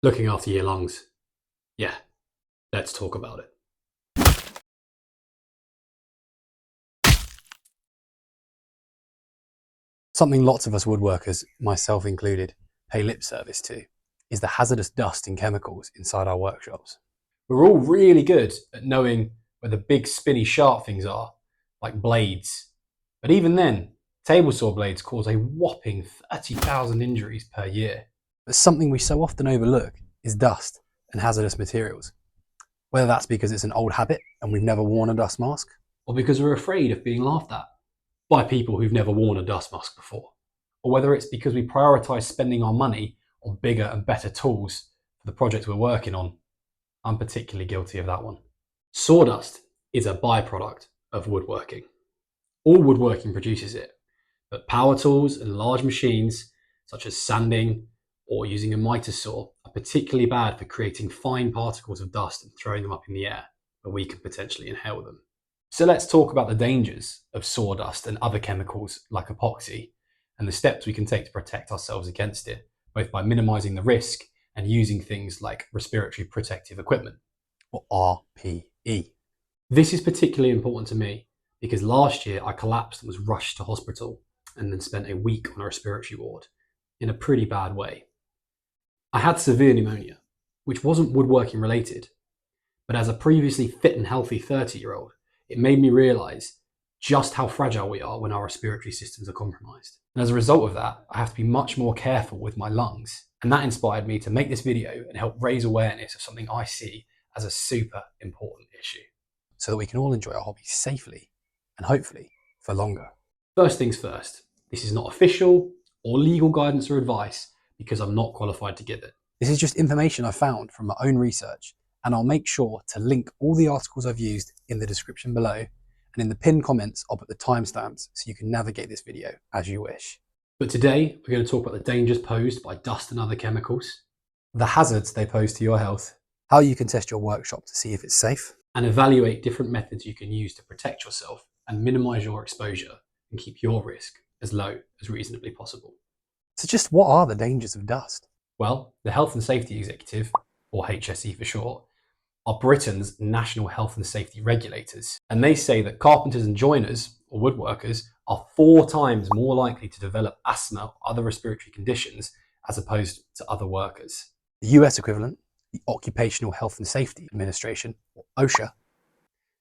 Looking after your lungs. Yeah, let's talk about it. Something lots of us woodworkers, myself included, pay lip service to is the hazardous dust and chemicals inside our workshops. We're all really good at knowing where the big spinny sharp things are, like blades. But even then, table saw blades cause a whopping 30,000 injuries per year. But something we so often overlook is dust and hazardous materials. Whether that's because it's an old habit and we've never worn a dust mask, or because we're afraid of being laughed at by people who've never worn a dust mask before, or whether it's because we prioritise spending our money on bigger and better tools for the projects we're working on. I'm particularly guilty of that one. Sawdust is a byproduct of woodworking. All woodworking produces it, but power tools and large machines, such as sanding or using a miter saw, are particularly bad for creating fine particles of dust and throwing them up in the air, where we can potentially inhale them. So let's talk about the dangers of sawdust and other chemicals like epoxy, and the steps we can take to protect ourselves against it, both by minimising the risk and using things like respiratory protective equipment, or RPE. This is particularly important to me because last year I collapsed and was rushed to hospital and then spent a week on a respiratory ward in a pretty bad way. I had severe pneumonia, which wasn't woodworking related, but as a previously fit and healthy 30-year-old, it made me realise just how fragile we are when our respiratory systems are compromised. And as a result of that, I have to be much more careful with my lungs. And that inspired me to make this video and help raise awareness of something I see as a super important issue, so that we can all enjoy our hobbies safely and hopefully for longer. First things first, this is not official or legal guidance or advice because I'm not qualified to give it. This is just information I found from my own research, and I'll make sure to link all the articles I've used in the description below, and in the pinned comments I'll put the timestamps so you can navigate this video as you wish. But today we're going to talk about the dangers posed by dust and other chemicals, the hazards they pose to your health, how you can test your workshop to see if it's safe, and evaluate different methods you can use to protect yourself and minimise your exposure and keep your risk as low as reasonably possible. So just what are the dangers of dust? Well, the Health and Safety Executive, or HSE for short, are Britain's national health and safety regulators, and they say that carpenters and joiners, or woodworkers, are 4 times more likely to develop asthma or other respiratory conditions as opposed to other workers. The US equivalent, the Occupational Health and Safety Administration, or OSHA,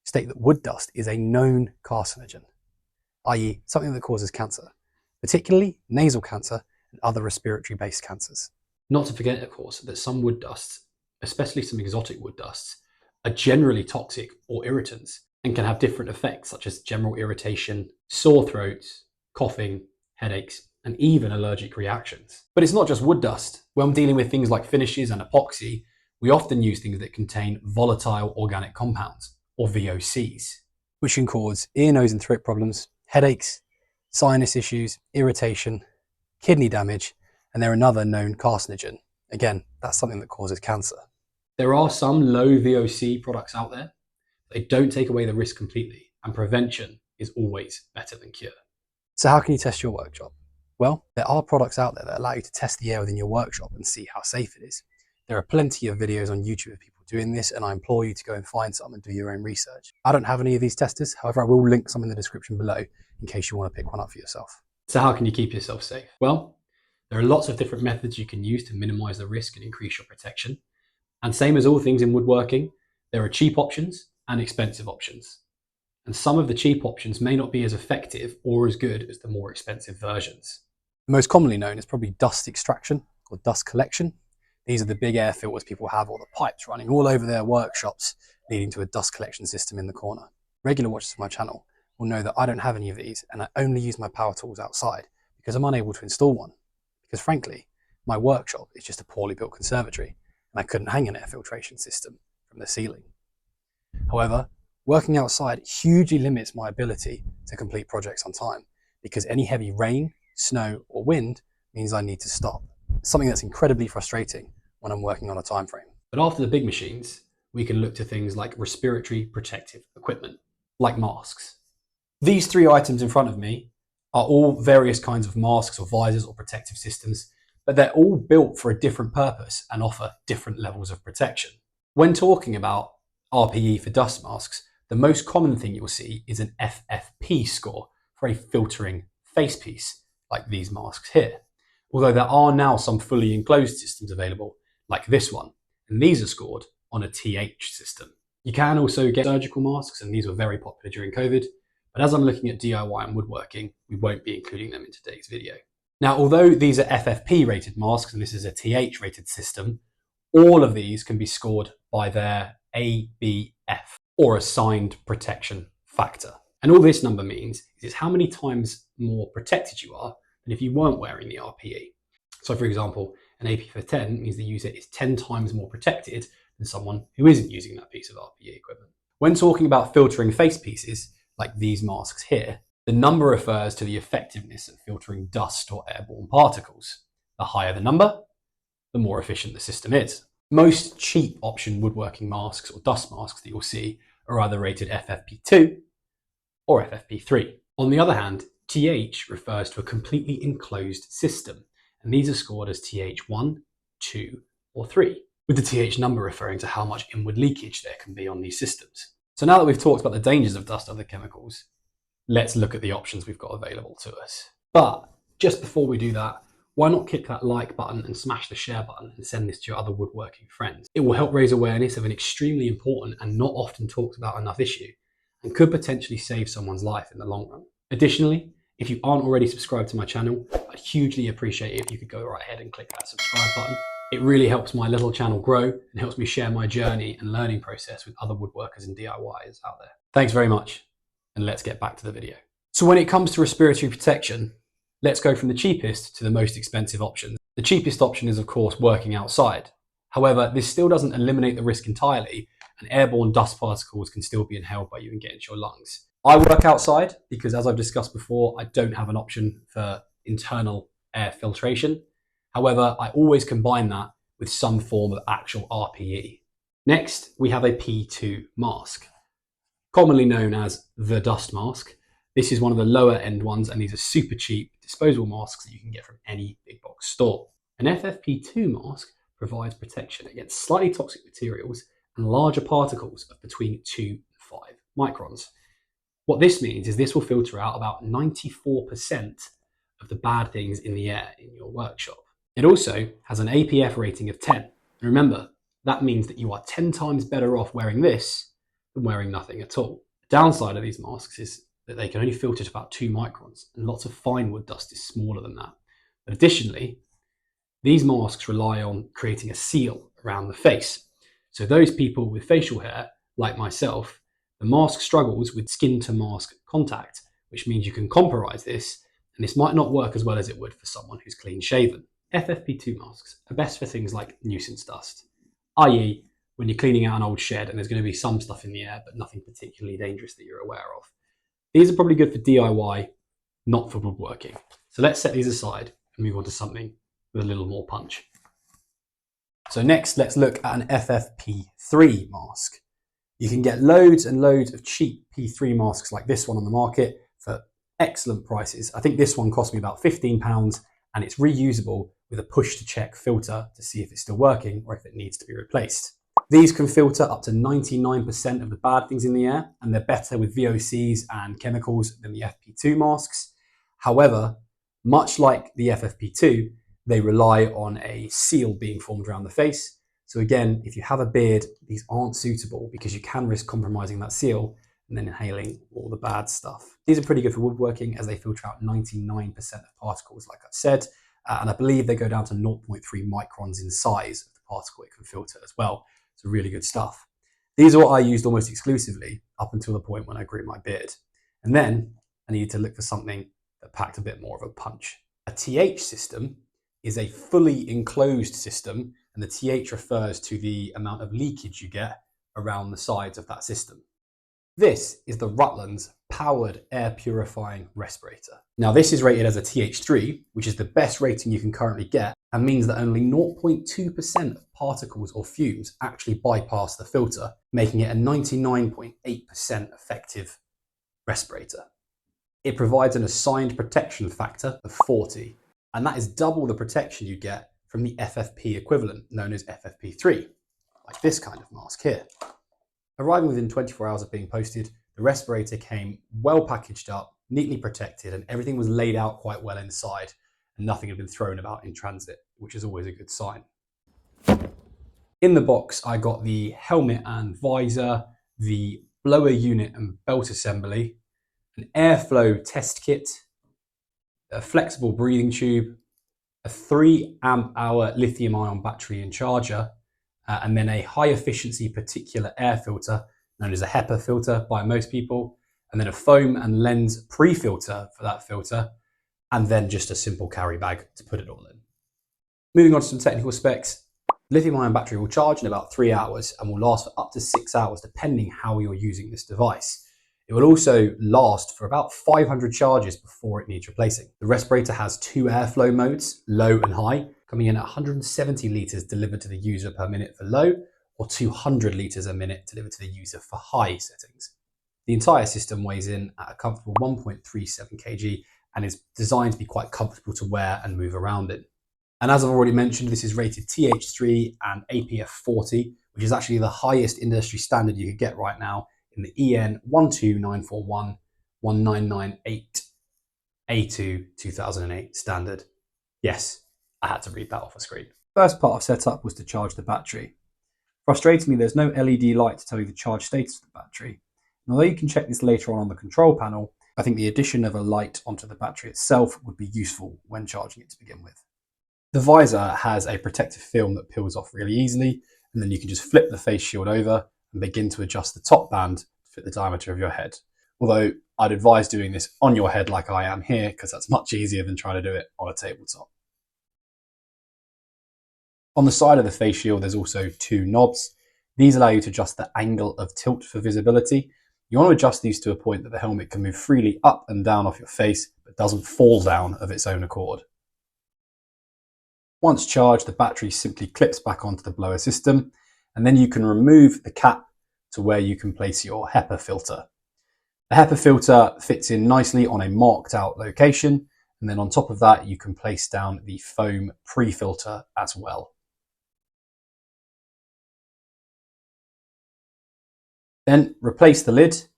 state that wood dust is a known carcinogen, i.e. something that causes cancer, particularly nasal cancer and other respiratory-based cancers. Not to forget, of course, that some wood dusts, especially some exotic wood dusts, are generally toxic or irritants and can have different effects such as general irritation, sore throats, coughing, headaches, and even allergic reactions. But it's not just wood dust. When dealing with things like finishes and epoxy, we often use things that contain volatile organic compounds, or VOCs, which can cause ear, nose and throat problems, headaches, sinus issues, irritation, kidney damage, and they're another known carcinogen. Again, that's something that causes cancer. There are some low VOC products out there. They don't take away the risk completely, and prevention is always better than cure. So how can you test your workshop? Well, there are products out there that allow you to test the air within your workshop and see how safe it is. There are plenty of videos on YouTube of people doing this, and I implore you to go and find some and do your own research. I don't have any of these testers, however I will link some in the description below in case you want to pick one up for yourself. So how can you keep yourself safe? Well, there are lots of different methods you can use to minimize the risk and increase your protection. And same as all things in woodworking, there are cheap options and expensive options. And some of the cheap options may not be as effective or as good as the more expensive versions. The most commonly known is probably dust extraction or dust collection. These are the big air filters people have, or the pipes running all over their workshops, leading to a dust collection system in the corner. Regular watchers of my channel will know that I don't have any of these, and I only use my power tools outside because I'm unable to install one. Because frankly, my workshop is just a poorly built conservatory, and I couldn't hang an air filtration system from the ceiling. However, working outside hugely limits my ability to complete projects on time, because any heavy rain, snow or wind means I need to stop. Something that's incredibly frustrating when I'm working on a time frame. But after the big machines, we can look to things like respiratory protective equipment, like masks. These 3 items in front of me are all various kinds of masks or visors or protective systems, but they're all built for a different purpose and offer different levels of protection. When talking about RPE for dust masks, the most common thing you'll see is an FFP score for a filtering facepiece, like these masks here. Although there are now some fully enclosed systems available, like this one, and these are scored on a TH system. You can also get surgical masks, and these were very popular during COVID, but as I'm looking at DIY and woodworking, we won't be including them in today's video. Now, although these are FFP rated masks, and this is a TH rated system, all of these can be scored by their ABF, or assigned protection factor. And all this number means is how many times more protected you are than if you weren't wearing the RPE. So for example, an AP for 10 means the user is 10 times more protected than someone who isn't using that piece of RPE equipment. When talking about filtering face pieces, like these masks here, the number refers to the effectiveness of filtering dust or airborne particles. The higher the number, the more efficient the system is. Most cheap option woodworking masks or dust masks that you'll see are either rated FFP2 or FFP3. On the other hand, TH refers to a completely enclosed system, and these are scored as TH1, 2, or 3, with the TH number referring to how much inward leakage there can be on these systems. So now that we've talked about the dangers of dust and other chemicals, let's look at the options we've got available to us. But just before we do that, why not click that like button and smash the share button and send this to your other woodworking friends? It will help raise awareness of an extremely important and not often talked about enough issue, and could potentially save someone's life in the long run. Additionally, if you aren't already subscribed to my channel, I'd hugely appreciate it if you could go right ahead and click that subscribe button. It really helps my little channel grow and helps me share my journey and learning process with other woodworkers and DIYers out there. Thanks very much, and let's get back to the video. So when it comes to respiratory protection, let's go from the cheapest to the most expensive option. The cheapest option is, of course, working outside. However, this still doesn't eliminate the risk entirely, and airborne dust particles can still be inhaled by you and get into your lungs. I work outside because, as I've discussed before, I don't have an option for internal air filtration. However, I always combine that with some form of actual RPE. Next, we have a P2 mask, commonly known as the dust mask. This is one of the lower end ones, and these are super cheap disposable masks that you can get from any big box store. An FFP2 mask provides protection against slightly toxic materials and larger particles of between 2 and 5 microns. What this means is this will filter out about 94% of the bad things in the air in your workshop. It also has an APF rating of 10. And remember, that means that you are 10 times better off wearing this than wearing nothing at all. The downside of these masks is that they can only filter to about 2 microns, and lots of fine wood dust is smaller than that. But additionally, these masks rely on creating a seal around the face. So those people with facial hair, like myself, the mask struggles with skin to mask contact, which means you can comprise this, and this might not work as well as it would for someone who's clean shaven. FFP2 masks are best for things like nuisance dust, i.e. when you're cleaning out an old shed and there's going to be some stuff in the air, but nothing particularly dangerous that you're aware of. These are probably good for DIY, not for woodworking. So let's set these aside and move on to something with a little more punch. So next, let's look at an FFP3 mask. You can get loads and loads of cheap P3 masks like this one on the market for excellent prices. I think this one cost me about £15, and it's reusable with a push to check filter to see if it's still working or if it needs to be replaced. These can filter up to 99% of the bad things in the air, and they're better with VOCs and chemicals than the FP2 masks. However, much like the FFP2, they rely on a seal being formed around the face. So again, if you have a beard, these aren't suitable because you can risk compromising that seal and then inhaling all the bad stuff. These are pretty good for woodworking as they filter out 99% of particles, like I said, and I believe they go down to 0.3 microns in size of the particle it can filter as well. So really good stuff. These are what I used almost exclusively up until the point when I grew my beard. And then I needed to look for something that packed a bit more of a punch. A TH system is a fully enclosed system, and the TH refers to the amount of leakage you get around the sides of that system. This is the Rutlands powered air purifying respirator. Now this is rated as a TH3, which is the best rating you can currently get, and means that only 0.2% of particles or fumes actually bypass the filter, making it a 99.8% effective respirator. It provides an assigned protection factor of 40, And that is double the protection you get from the FFP equivalent, known as FFP3, like this kind of mask here. Arriving within 24 hours of being posted, the respirator came well packaged up, neatly protected, and everything was laid out quite well inside, and nothing had been thrown about in transit, which is always a good sign. In the box, I got the helmet and visor, the blower unit and belt assembly, an airflow test kit, a flexible breathing tube, a 3 amp hour lithium ion battery and charger, and then a high efficiency particulate air filter known as a HEPA filter by most people, and then a foam and lens pre-filter for that filter, and then just a simple carry bag to put it all in. Moving on to some technical specs, lithium ion battery will charge in about 3 hours and will last for up to 6 hours depending how you're using this device. It will also last for about 500 charges before it needs replacing. The respirator has 2 airflow modes, low and high, coming in at 170 litres delivered to the user per minute for low, or 200 litres a minute delivered to the user for high settings. The entire system weighs in at a comfortable 1.37 kg and is designed to be quite comfortable to wear and move around in. And as I've already mentioned, this is rated TH3 and APF 40, which is actually the highest industry standard you could get right now in the EN 12941-1998 A2 2008 standard. Yes, I had to read that off a screen. First part of setup was to charge the battery. Frustratingly, there's no LED light to tell you the charge status of the battery. And although you can check this later on the control panel, I think the addition of a light onto the battery itself would be useful when charging it to begin with. The visor has a protective film that peels off really easily, and then you can just flip the face shield over and begin to adjust the top band to fit the diameter of your head. Although I'd advise doing this on your head like I am here, because that's much easier than trying to do it on a tabletop. On the side of the face shield, there's also 2 knobs. These allow you to adjust the angle of tilt for visibility. You want to adjust these to a point that the helmet can move freely up and down off your face, but doesn't fall down of its own accord. Once charged, the battery simply clips back onto the blower system, and then you can remove the cap to where you can place your HEPA filter. The HEPA filter fits in nicely on a marked out location, and then on top of that you can place down the foam pre-filter as well. Then replace the lid.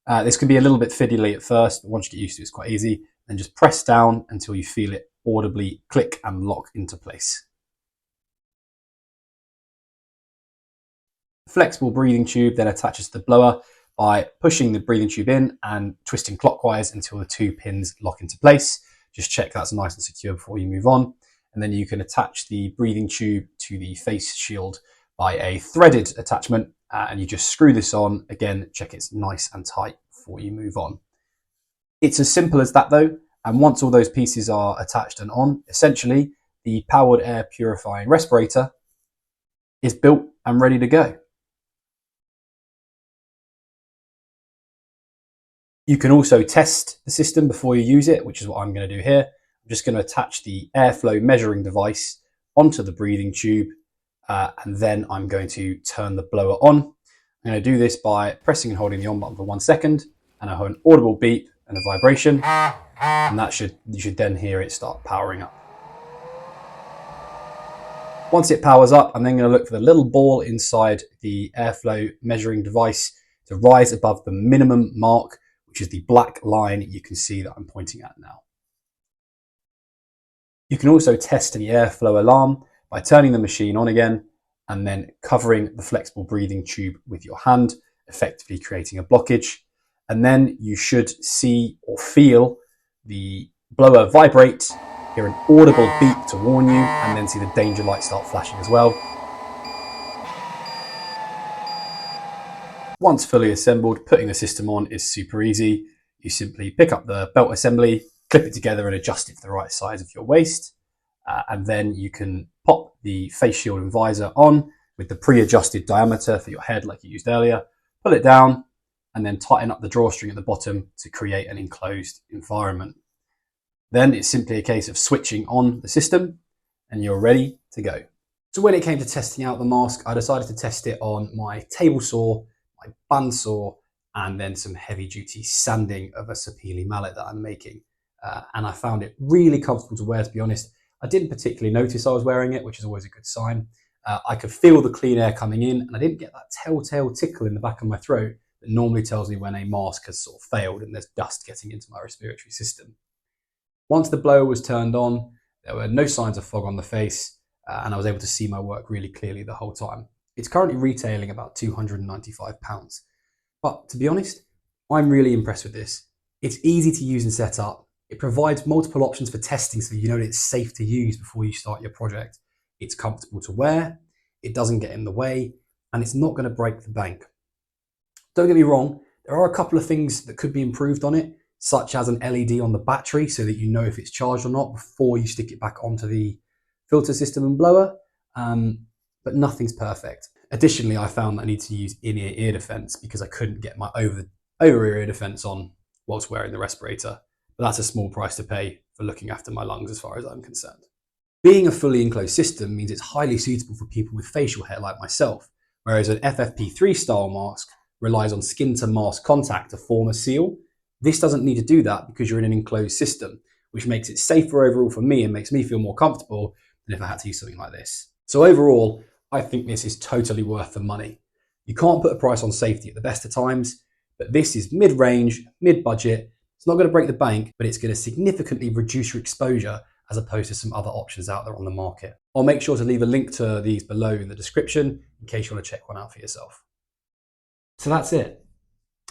This can be a little bit fiddly at first, but once you get used to it, it's quite easy. Then just press down until you feel it audibly click and lock into place. The flexible breathing tube then attaches to the blower by pushing the breathing tube in and twisting clockwise until the 2 pins lock into place. Just check that's nice and secure before you move on. And then you can attach the breathing tube to the face shield by a threaded attachment, and you just screw this on. Again, check it's nice and tight before you move on. It's as simple as that though, and once all those pieces are attached and on, essentially the powered air purifying respirator is built and ready to go. You can also test the system before you use it, which is what I'm going to do here. I'm just going to attach the airflow measuring device onto the breathing tube, and then I'm going to turn the blower on. I'm going to do this by pressing and holding the on button for 1 second, and I have an audible beep and a vibration, and you should then hear it start powering up. Once it powers up, I'm then going to look for the little ball inside the airflow measuring device to rise above the minimum mark, which is the black line you can see that I'm pointing at now. You can also test the airflow alarm by turning the machine on again and then covering the flexible breathing tube with your hand, effectively creating a blockage. And then you should see or feel the blower vibrate, hear an audible beep to warn you, and then see the danger light start flashing as well. Once fully assembled, putting the system on is super easy. You simply pick up the belt assembly, clip it together and adjust it to the right size of your waist. And then you can pop the face shield and visor on with the pre-adjusted diameter for your head like you used earlier, pull it down, and then tighten up the drawstring at the bottom to create an enclosed environment. Then it's simply a case of switching on the system and you're ready to go. So when it came to testing out the mask, I decided to test it on my table saw, my bandsaw, and then some heavy duty sanding of a sapele mallet that I'm making. and I found it really comfortable to wear, to be honest. I didn't particularly notice I was wearing it, which is always a good sign. I could feel the clean air coming in, and I didn't get that telltale tickle in the back of my throat that normally tells me when a mask has sort of failed and there's dust getting into my respiratory system. Once the blower was turned on, there were no signs of fog on the face, and I was able to see my work really clearly the whole time. It's currently retailing about £295. But to be honest, I'm really impressed with this. It's easy to use and set up. It provides multiple options for testing so you know that it's safe to use before you start your project. It's comfortable to wear, it doesn't get in the way, and it's not going to break the bank. Don't get me wrong, there are a couple of things that could be improved on it, such as an LED on the battery so that you know if it's charged or not before you stick it back onto the filter system and blower, but nothing's perfect. Additionally, I found that I need to use in-ear ear defense because I couldn't get my over-ear defense on whilst wearing the respirator, but that's a small price to pay for looking after my lungs as far as I'm concerned. Being a fully enclosed system means it's highly suitable for people with facial hair like myself, whereas an FFP3 style mask relies on skin to mask contact to form a seal. This doesn't need to do that because you're in an enclosed system, which makes it safer overall for me and makes me feel more comfortable than if I had to use something like this. So overall, I think this is totally worth the money. You can't put a price on safety at the best of times, but this is mid-range, mid-budget. It's not going to break the bank, but it's going to significantly reduce your exposure as opposed to some other options out there on the market. I'll make sure to leave a link to these below in the description in case you want to check one out for yourself. So that's it.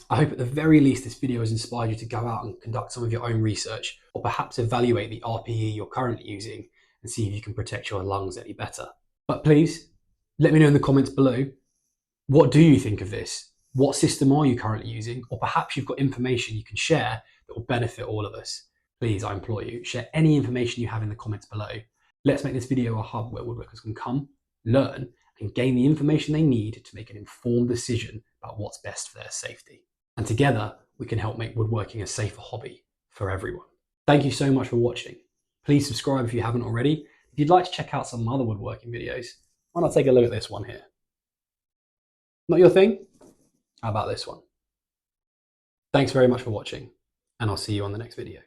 I hope at the very least this video has inspired you to go out and conduct some of your own research, or perhaps evaluate the RPE you're currently using and see if you can protect your lungs any better. But please, let me know in the comments below, what do you think of this? What system are you currently using? Or perhaps you've got information you can share that will benefit all of us. Please, I implore you, share any information you have in the comments below. Let's make this video a hub where woodworkers can come, learn, and gain the information they need to make an informed decision about what's best for their safety. And together, we can help make woodworking a safer hobby for everyone. Thank you so much for watching. Please subscribe if you haven't already. If you'd like to check out some other woodworking videos, why not take a look at this one here? Not your thing? How about this one? Thanks very much for watching, and I'll see you on the next video.